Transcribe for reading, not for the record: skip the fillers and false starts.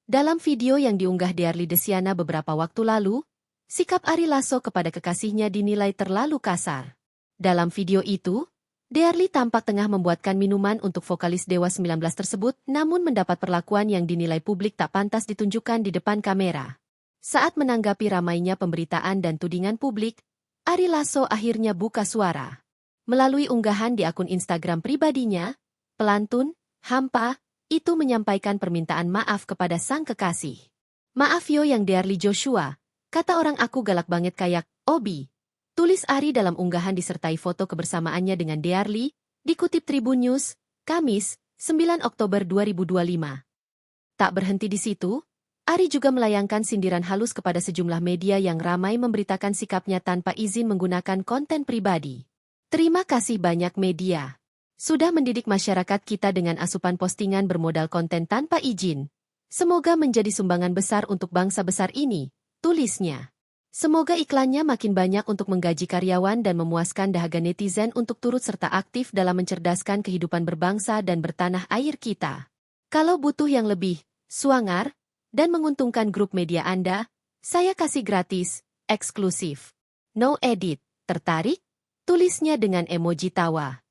Dalam video yang diunggah Dearly Desiana beberapa waktu lalu, sikap Ari Lasso kepada kekasihnya dinilai terlalu kasar. Dalam video itu, Dearly tampak tengah membuatkan minuman untuk vokalis Dewa 19 tersebut, namun mendapat perlakuan yang dinilai publik tak pantas ditunjukkan di depan kamera. Saat menanggapi ramainya pemberitaan dan tudingan publik, Ari Lasso akhirnya buka suara. Melalui unggahan di akun Instagram pribadinya, pelantun, hampa, itu menyampaikan permintaan maaf kepada sang kekasih. "Maaf yo yang Dearly Joshua, kata orang aku galak banget kayak, Obi." Tulis Ari dalam unggahan disertai foto kebersamaannya dengan Dearly, dikutip Tribun News, Kamis, 9 Oktober 2025. Tak berhenti di situ, Ari juga melayangkan sindiran halus kepada sejumlah media yang ramai memberitakan sikapnya tanpa izin menggunakan konten pribadi. "Terima kasih banyak media. Sudah mendidik masyarakat kita dengan asupan postingan bermodal konten tanpa izin. Semoga menjadi sumbangan besar untuk bangsa besar ini," tulisnya. Semoga iklannya makin banyak untuk menggaji karyawan dan memuaskan dahaga netizen untuk turut serta aktif dalam mencerdaskan kehidupan berbangsa dan bertanah air kita. Kalau butuh yang lebih swanger dan menguntungkan grup media Anda, saya kasih gratis, eksklusif. No edit, tertarik? Tulisnya dengan emoji tawa.